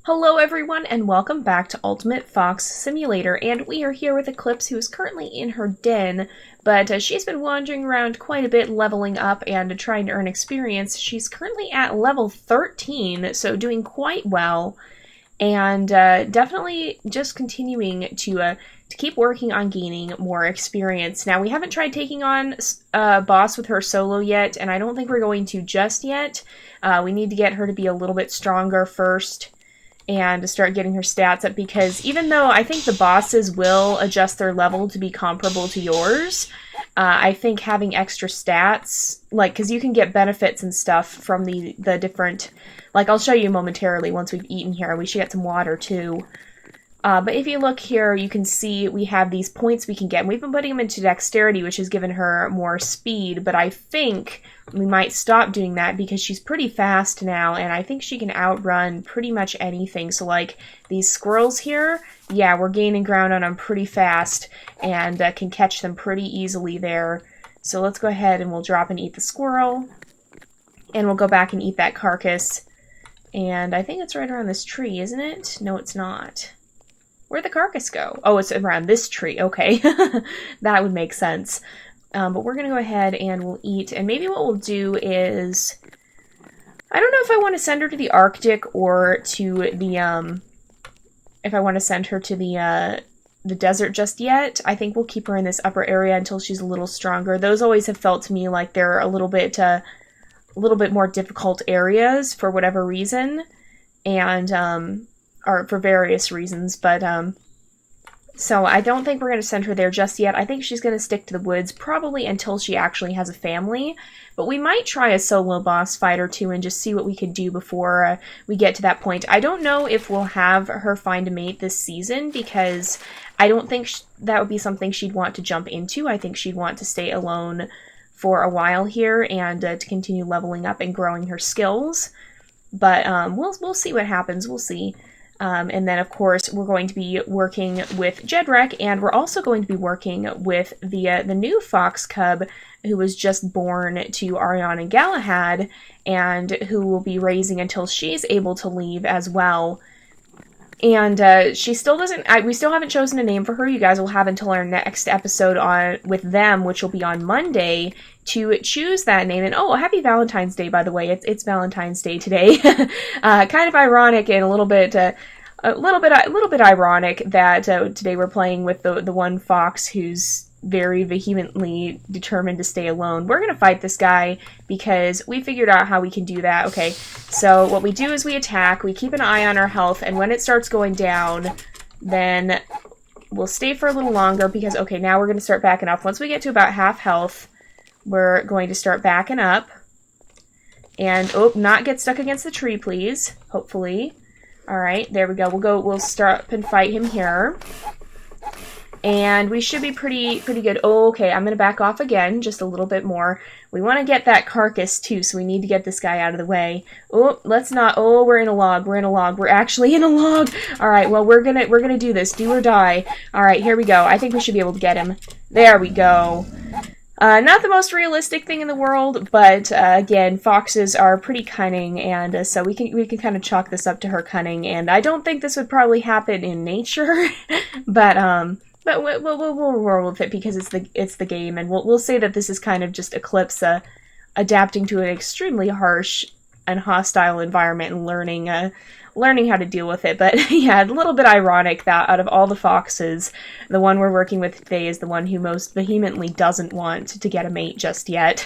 Hello everyone and welcome back to Ultimate Fox Simulator, and we are here with Eclipse, who is currently in her den, but she's been wandering around quite a bit, leveling up and trying to earn experience. She's currently at level 13, so doing quite well, and definitely just continuing to keep working on gaining more experience. Now, we haven't tried taking on a boss with her solo yet, and I don't think we're going to just yet. We need to get her to be a little bit stronger first, and to start getting her stats up, because even though I think the bosses will adjust their level to be comparable to yours, I think having extra stats, like, because you can get benefits and stuff from the different, like, I'll show you momentarily once we've eaten here. We should get some water too. But if you look here, you can see we have these points we can get. And we've been putting them into dexterity, which has given her more speed, but I think we might stop doing that because she's pretty fast now, and I think she can outrun pretty much anything. So, like, these squirrels here, yeah, we're gaining ground on them pretty fast, and can catch them pretty easily there. So let's go ahead and we'll drop and eat the squirrel, and we'll go back and eat that carcass. And I think it's right around this tree, isn't it? No, it's not. Where'd the carcass go? Oh, it's around this tree. Okay. That would make sense. But we're going to go ahead and we'll eat. And maybe what we'll do is, I don't know if I want to send her to the Arctic or to the, if I want to send her to the desert just yet. I think we'll keep her in this upper area until she's a little stronger. Those always have felt to me like they're a little bit more difficult areas for whatever reason. And, or for various reasons, but, so I don't think we're going to send her there just yet. I think she's going to stick to the woods, probably until she actually has a family, but we might try a solo boss fight or two and just see what we could do before we get to that point. I don't know if we'll have her find a mate this season, because I don't think that would be something she'd want to jump into. I think she'd want to stay alone for a while here and to continue leveling up and growing her skills, but we'll see what happens. We'll see. And then, of course, we're going to be working with Jedrek, and we're also going to be working with the new fox cub who was just born to Ariana and Galahad, and who will be raising until she's able to leave as well. And she still doesn't. We still haven't chosen a name for her. You guys will have until our next episode on with them, which will be on Monday, to choose that name. And oh, happy Valentine's Day, by the way. It's Valentine's Day today. Kind of ironic and a little bit ironic that today we're playing with the one fox who's very vehemently determined to stay alone. We're gonna fight this guy because we figured out how we can do that. Okay, so what we do is we attack, we keep an eye on our health, and when it starts going down, then we'll stay for a little longer because, okay, now we're gonna start backing up. Once we get to about half health, we're going to start backing up. And, oh, not get stuck against the tree, please. Hopefully. Alright, there we go. We'll start up and fight him here. And we should be pretty good. Oh, okay, I'm going to back off again, just a little bit more. We want to get that carcass, too, so we need to get this guy out of the way. Oh, let's not. Oh, we're in a log. We're in a log. We're actually in a log. Alright, well, we're gonna do this. Do or die. Alright, here we go. I think we should be able to get him. There we go. Not the most realistic thing in the world, but again, foxes are pretty cunning, and so we can kind of chalk this up to her cunning. And I don't think this would probably happen in nature, but we'll roll with it because it's the game, and we'll say that this is kind of just Eclipse adapting to an extremely harsh and hostile environment and learning how to deal with it. But yeah, a little bit ironic that out of all the foxes, the one we're working with today is the one who most vehemently doesn't want to get a mate just yet.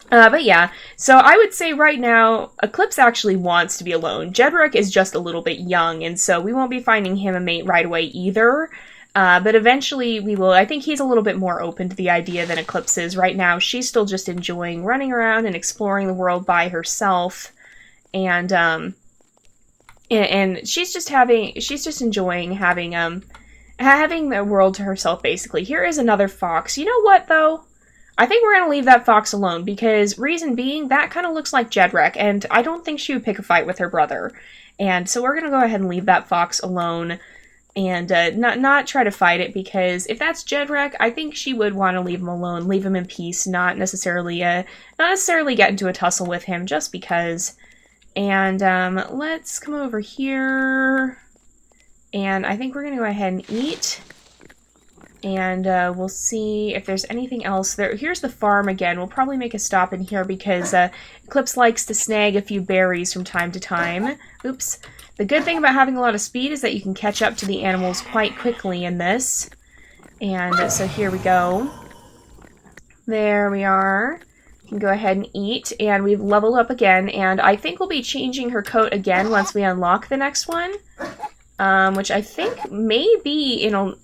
But yeah, so I would say right now, Eclipse actually wants to be alone. Jedrek is just a little bit young, and so we won't be finding him a mate right away either. But eventually we will. I think he's a little bit more open to the idea than Eclipse is. Right now, she's still just enjoying running around and exploring the world by herself. And she's just enjoying having the world to herself, basically. Here is another fox. You know what, though? I think we're gonna leave that fox alone, because reason being, that kind of looks like Jedrek, and I don't think she would pick a fight with her brother. And so we're gonna go ahead and leave that fox alone, and not try to fight it, because if that's Jedrek, I think she would want to leave him alone, leave him in peace, not necessarily get into a tussle with him, just because And let's come over here. And I think we're going to go ahead and eat. And we'll see if there's anything else there. Here's the farm again. We'll probably make a stop in here because Eclipse likes to snag a few berries from time to time. Oops. The good thing about having a lot of speed is that you can catch up to the animals quite quickly in this. And so here we go. There we are. You can go ahead and eat. And we've leveled up again. And I think we'll be changing her coat again once we unlock the next one. Which I think may be in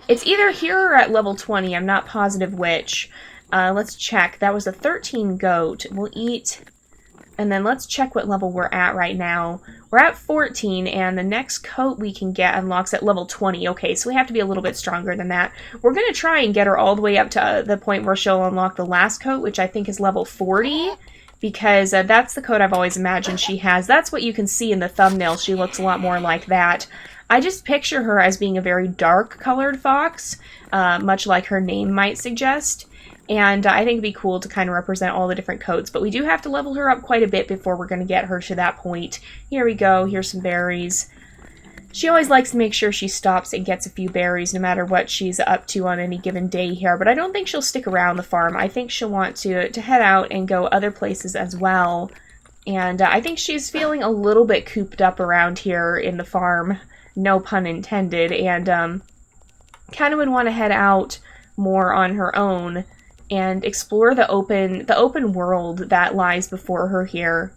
it's either here or at level 20. I'm not positive which. Let's check. That was a 13 goat. We'll eat. And then let's check what level we're at right now. We're at 14, and the next coat we can get unlocks at level 20. Okay, so we have to be a little bit stronger than that. We're going to try and get her all the way up to the point where she'll unlock the last coat, which I think is level 40. Because that's the coat I've always imagined she has. That's what you can see in the thumbnail. She looks a lot more like that. I just picture her as being a very dark-colored fox, much like her name might suggest. And I think it'd be cool to kind of represent all the different coats. But we do have to level her up quite a bit before we're going to get her to that point. Here we go. Here's some berries. She always likes to make sure she stops and gets a few berries no matter what she's up to on any given day here. But I don't think she'll stick around the farm. I think she'll want to head out and go other places as well. And I think she's feeling a little bit cooped up around here in the farm. No pun intended. And kind of would want to head out more on her own and explore the open world that lies before her here.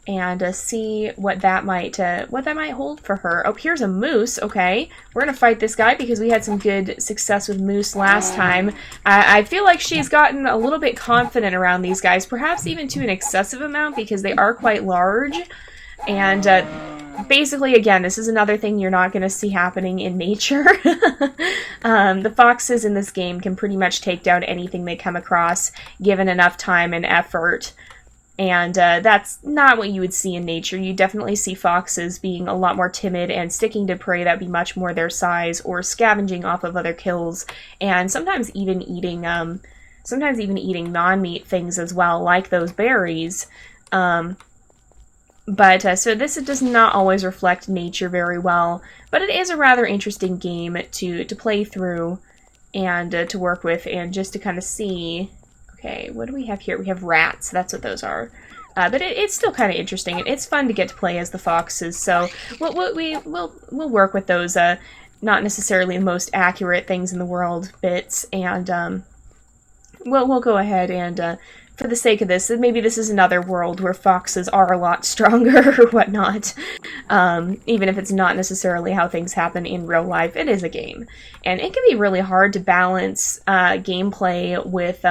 And see what that might hold for her. Oh, here's a moose. Okay, we're gonna fight this guy because we had some good success with moose last time. I feel like she's gotten a little bit confident around these guys, perhaps even to an excessive amount because they are quite large. And basically, again, this is another thing you're not gonna see happening in nature. The foxes in this game can pretty much take down anything they come across, given enough time and effort. And that's not what you would see in nature. You definitely see foxes being a lot more timid and sticking to prey that be much more their size, or scavenging off of other kills, and sometimes even eating non-meat things as well, like those berries. So this does not always reflect nature very well, but it is a rather interesting game to play through and to work with, and just to kind of see. Okay, what do we have here? We have rats. That's what those are. But it's still kind of interesting. It's fun to get to play as the foxes. So we'll work with those not necessarily the most accurate things in the world bits, and we'll go ahead and for the sake of this, maybe this is another world where foxes are a lot stronger or whatnot. Even if it's not necessarily how things happen in real life, it is a game, and it can be really hard to balance gameplay with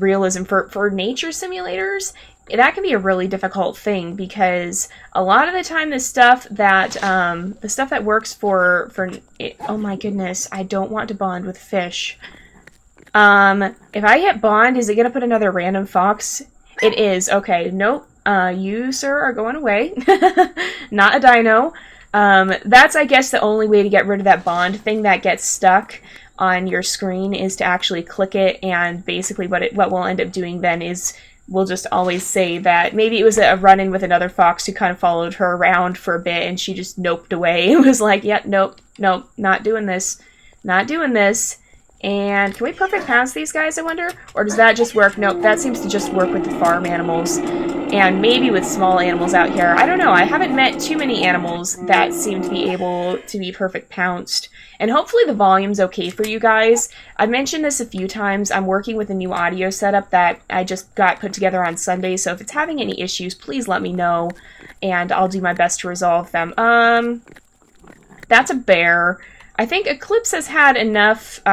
realism for nature simulators. That can be a really difficult thing because a lot of the time the stuff that works for oh my goodness, I don't want to bond with fish. If I hit bond, is it gonna put another random fox? It is. Okay, nope. You sir are going away. Not a dino. That's, I guess, the only way to get rid of that bond thing that gets stuck on your screen, is to actually click it, and basically what we'll end up doing then is we'll just always say that maybe it was a run-in with another fox who kind of followed her around for a bit, and she just noped away. It was like, yeah, nope, not doing this. And can we perfect pounce these guys, I wonder? Or does that just work? Nope, that seems to just work with the farm animals. And maybe with small animals out here. I don't know, I haven't met too many animals that seem to be able to be perfect pounced. And hopefully the volume's okay for you guys. I've mentioned this a few times. I'm working with a new audio setup that I just got put together on Sunday, so if it's having any issues, please let me know, and I'll do my best to resolve them. That's a bear. I think Eclipse has had enough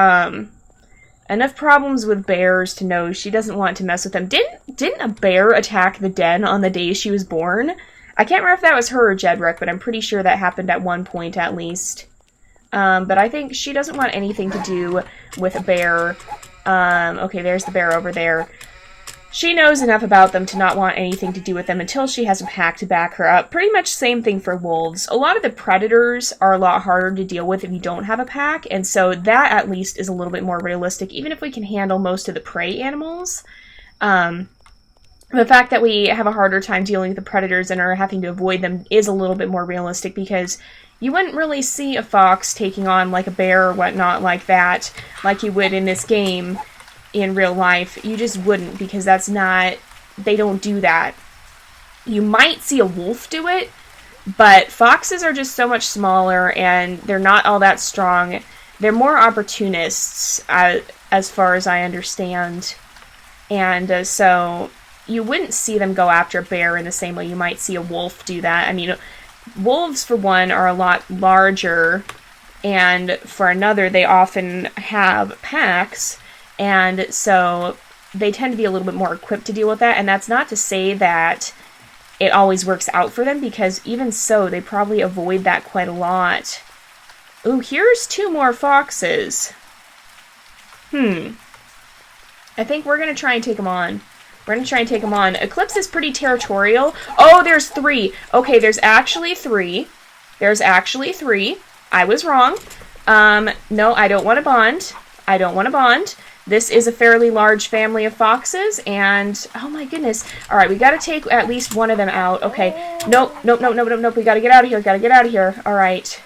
problems with bears to know she doesn't want to mess with them. Didn't a bear attack the den on the day she was born? I can't remember if that was her or Jedrick, but I'm pretty sure that happened at one point at least. But I think she doesn't want anything to do with a bear. Okay, there's the bear over there. She knows enough about them to not want anything to do with them until she has a pack to back her up. Pretty much same thing for wolves. A lot of the predators are a lot harder to deal with if you don't have a pack, and so that at least is a little bit more realistic, even if we can handle most of the prey animals. The fact that we have a harder time dealing with the predators and are having to avoid them is a little bit more realistic, because you wouldn't really see a fox taking on like a bear or whatnot like that, like you would in this game in real life. You just wouldn't, because that's not, they don't do that. You might see a wolf do it, but foxes are just so much smaller and they're not all that strong. They're more opportunists, as far as I understand. And so you wouldn't see them go after a bear in the same way you might see a wolf do that. I mean, wolves, for one, are a lot larger, and for another, they often have packs, and so they tend to be a little bit more equipped to deal with that. And that's not to say that it always works out for them, because even so, they probably avoid that quite a lot. Ooh, here's 2 more foxes. I think we're going to try and take them on. We're going to try and take them on. Eclipse is pretty territorial. Oh, there's 3. Okay, there's actually 3. There's actually 3. I was wrong. No, I don't want to bond. I don't want to bond. This is a fairly large family of foxes, and oh my goodness. Alright, we got to take at least one of them out. Okay. Nope. We got to get out of here. Alright.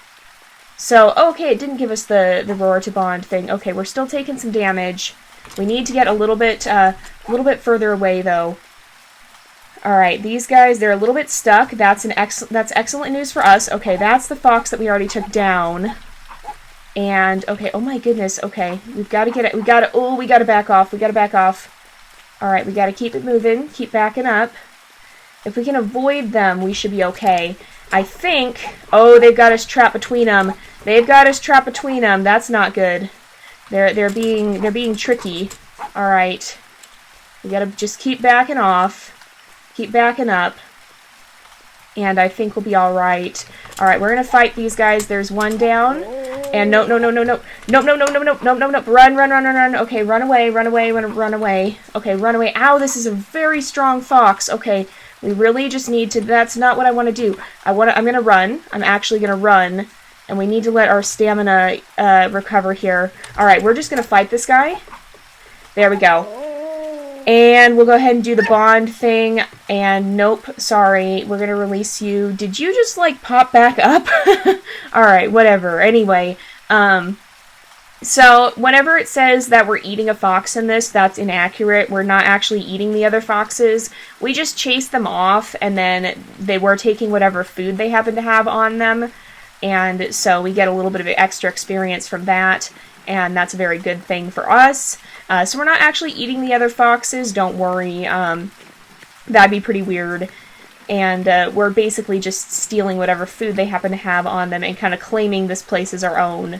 So, okay, it didn't give us the roar to bond thing. Okay, we're still taking some damage. We need to get a little bit further away, though. Alright, these guys, they're a little bit stuck. That's excellent news for us. Okay, that's the fox that we already took down. And, okay, oh my goodness, okay. We've got to get it. We got to back off. Alright, we got to keep it moving. Keep backing up. If we can avoid them, we should be okay. I think... Oh, they've got us trapped between them. That's not good. They're being tricky. Alright. We gotta just keep backing off. Keep backing up. And I think we'll be alright. Alright, we're gonna fight these guys. There's one down. And no. Run. Okay, run away. Okay, run away. Ow, this is a very strong fox. Okay, we really just need to... That's not what I want to do. I'm gonna run. I'm actually gonna run. And we need to let our stamina recover here. Alright, we're just gonna fight this guy. There we go. And we'll go ahead and do the bond thing. And nope, sorry, we're gonna release you. Did you just, like, pop back up? Alright, whatever. Anyway, so whenever it says that we're eating a fox in this, that's inaccurate. We're not actually eating the other foxes. We just chased them off, and then they were taking whatever food they happen to have on them. And so we get a little bit of extra experience from that, and that's a very good thing for us. So we're not actually eating the other foxes, don't worry. That'd be pretty weird. And we're basically just stealing whatever food they happen to have on them and kind of claiming this place as our own.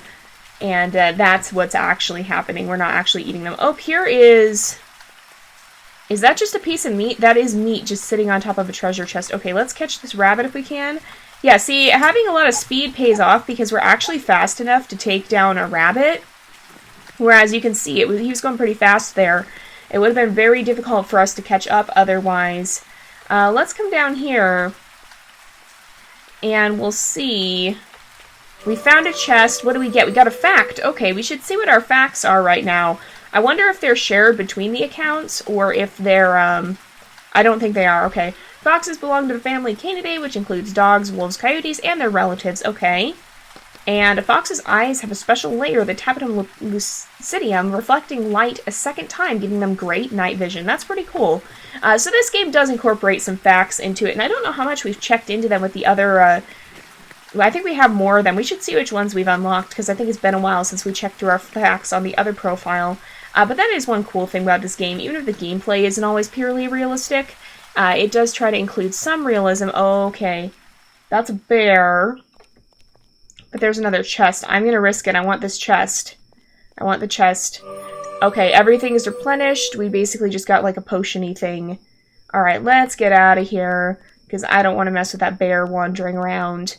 And that's what's actually happening. We're not actually eating them. Oh, here is... Is that just a piece of meat? That is meat just sitting on top of a treasure chest. Okay, let's catch this rabbit if we can. Yeah, see, having a lot of speed pays off because we're actually fast enough to take down a rabbit. Whereas you can see, he was going pretty fast there. It would have been very difficult for us to catch up otherwise. Let's come down here. And we'll see. We found a chest. What do we get? We got a fact. Okay, we should see what our facts are right now. I wonder if they're shared between the accounts or if they're, I don't think they are. Okay. Foxes belong to the family Canidae, which includes dogs, wolves, coyotes, and their relatives. Okay. And a fox's eyes have a special layer, the tapetum lucidium, reflecting light a second time, giving them great night vision. That's pretty cool. So this game does incorporate some facts into it, and I don't know how much we've checked into them with the other... I think we have more of them. We should see which ones we've unlocked, because I think it's been a while since we checked through our facts on the other profile. But that is one cool thing about this game. Even if the gameplay isn't always purely realistic, it does try to include some realism. Oh, okay. That's a bear. But there's another chest. I'm going to risk it. I want this chest. I want the chest. Okay, everything is replenished. We basically just got like a potion-y thing. Alright, let's get out of here. Because I don't want to mess with that bear wandering around.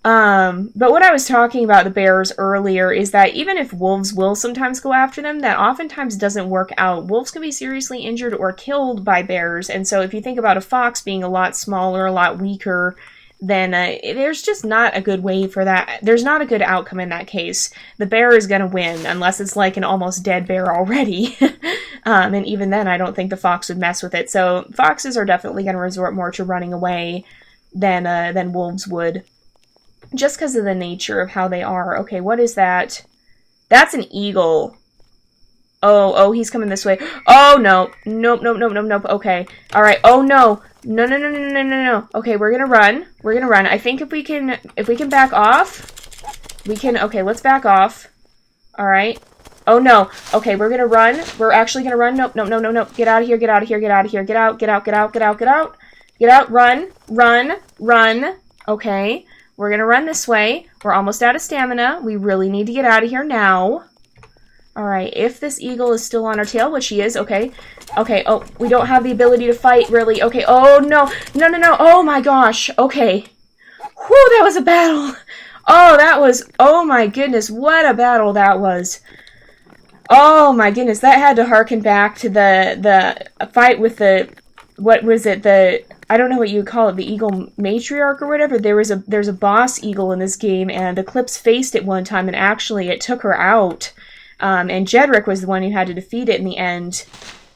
But what I was talking about the bears earlier is that even if wolves will sometimes go after them, that oftentimes doesn't work out. Wolves can be seriously injured or killed by bears, and so if you think about a fox being a lot smaller, a lot weaker, then there's just not a good way for that. There's not a good outcome in that case. The bear is going to win, unless it's like an almost dead bear already. And even then, I don't think the fox would mess with it. So foxes are definitely going to resort more to running away than wolves would, just because of the nature of how they are. Okay, what is that? That's an eagle. Oh, he's coming this way. Oh, no. Nope. Okay. All right. Oh, no. No. Okay, we're gonna run. I think if we can back off, we can. Okay, let's back off. All right. Oh, no. Okay, we're gonna run. We're actually gonna run. Nope. No. Get out of here. Get out. Run. Okay. We're gonna run this way. We're almost out of stamina. We really need to get out of here now. Alright, if this eagle is still on our tail, which she is, okay. Okay, oh, we don't have the ability to fight, really. Okay, oh, no. Oh, my gosh. Okay. Whew, that was a battle. Oh, my goodness, what a battle that was. Oh, my goodness, that had to harken back to the fight with what was it, I don't know what you would call it, the eagle matriarch or whatever. There's a boss eagle in this game, and Eclipse faced it one time, and actually it took her out. And Jedrick was the one who had to defeat it in the end.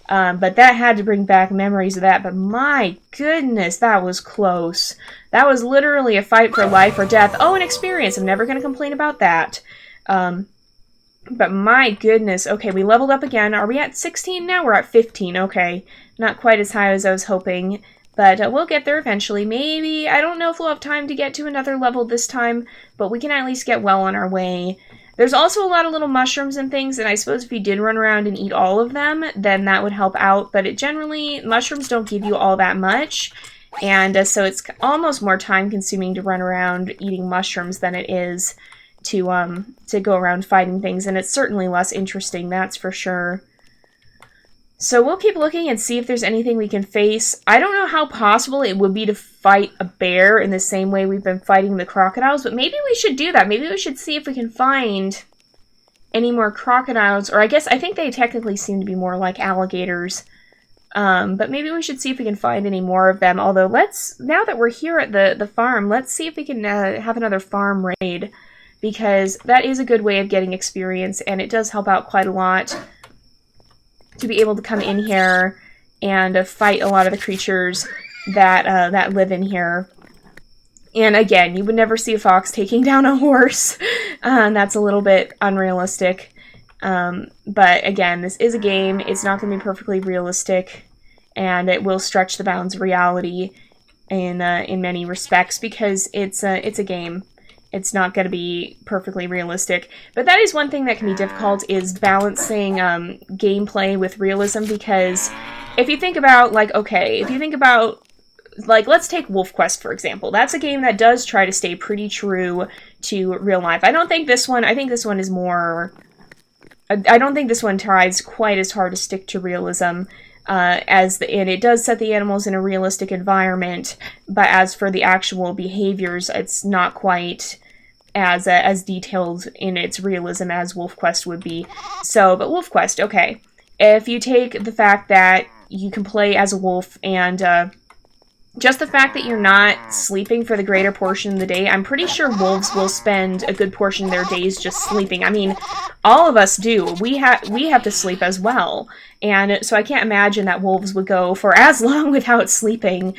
But that had to bring back memories of that. But my goodness, that was close. That was literally a fight for life or death. Oh, an experience. I'm never going to complain about that. But my goodness. Okay, we leveled up again. Are we at 16 now? We're at 15. Okay. Not quite as high as I was hoping. But we'll get there eventually. Maybe. I don't know if we'll have time to get to another level this time. But we can at least get well on our way. There's also a lot of little mushrooms and things, and I suppose if you did run around and eat all of them, then that would help out, but mushrooms don't give you all that much, and so it's almost more time-consuming to run around eating mushrooms than it is to go around fighting things, and it's certainly less interesting, that's for sure. So we'll keep looking and see if there's anything we can face. I don't know how possible it would be to fight a bear in the same way we've been fighting the crocodiles, but maybe we should do that. Maybe we should see if we can find any more crocodiles, or I think they technically seem to be more like alligators. But maybe we should see if we can find any more of them. Although now that we're here at the farm, let's see if we can have another farm raid, because that is a good way of getting experience, and it does help out quite a lot to be able to come in here and fight a lot of the creatures that live in here. And again, you would never see a fox taking down a horse. That's a little bit unrealistic. But again, this is a game. It's not going to be perfectly realistic, and it will stretch the bounds of reality in many respects, because it's a game. It's not going to be perfectly realistic. But that is one thing that can be difficult, is balancing gameplay with realism, because if you think about, let's take Wolf Quest, for example. That's a game that does try to stay pretty true to real life. I think this one is more... I don't think this one tries quite as hard to stick to realism, and it does set the animals in a realistic environment, but as for the actual behaviors, it's not quite as detailed in its realism as Wolf Quest would be. So, but Wolf Quest, okay. If you take the fact that you can play as a wolf, and just the fact that you're not sleeping for the greater portion of the day, I'm pretty sure wolves will spend a good portion of their days just sleeping. I mean, all of us do. We have to sleep as well. And so I can't imagine that wolves would go for as long without sleeping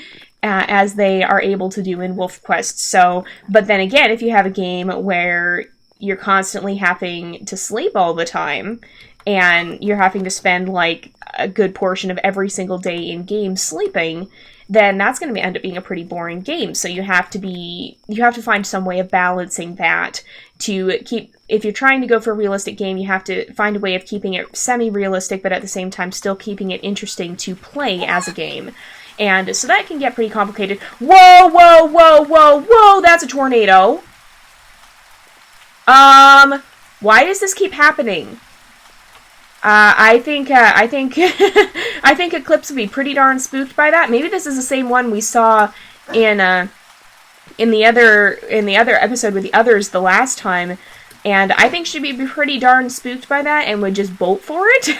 as they are able to do in Wolf Quest. So, but then again, if you have a game where you're constantly having to sleep all the time, and you're having to spend like a good portion of every single day in game sleeping, then that's going to end up being a pretty boring game. So you have to find some way of balancing that to keep, if you're trying to go for a realistic game, you have to find a way of keeping it semi-realistic, but at the same time still keeping it interesting to play as a game. And so that can get pretty complicated. Whoa, that's a tornado. Why does this keep happening? I think Eclipse would be pretty darn spooked by that. Maybe this is the same one we saw in the other episode with the others the last time, and I think she'd be pretty darn spooked by that and would just bolt for it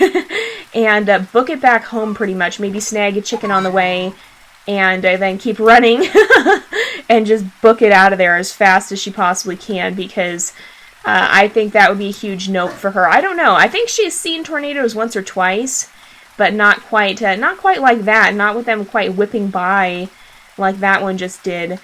and book it back home pretty much. Maybe snag a chicken on the way and then keep running and just book it out of there as fast as she possibly can, because I think that would be a huge nope for her. I don't know. I think she's seen tornadoes once or twice, but not quite like that. Not with them quite whipping by like that one just did.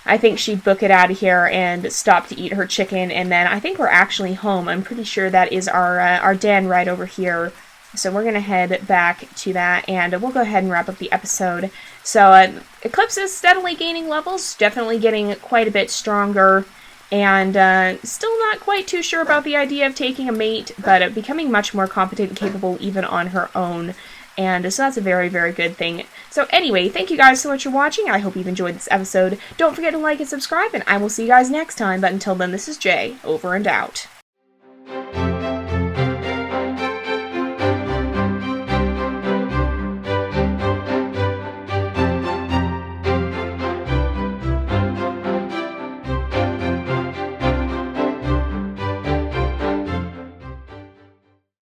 I think she'd book it out of here and stop to eat her chicken, and then I think we're actually home. I'm pretty sure that is our den right over here. So we're going to head back to that, and we'll go ahead and wrap up the episode. So Eclipse is steadily gaining levels, definitely getting quite a bit stronger, and still not quite too sure about the idea of taking a mate, but becoming much more competent and capable even on her own. And so that's a very, very good thing. So anyway, thank you guys so much for watching. I hope you've enjoyed this episode. Don't forget to like and subscribe, and I will see you guys next time. But until then, this is Jay, over and out.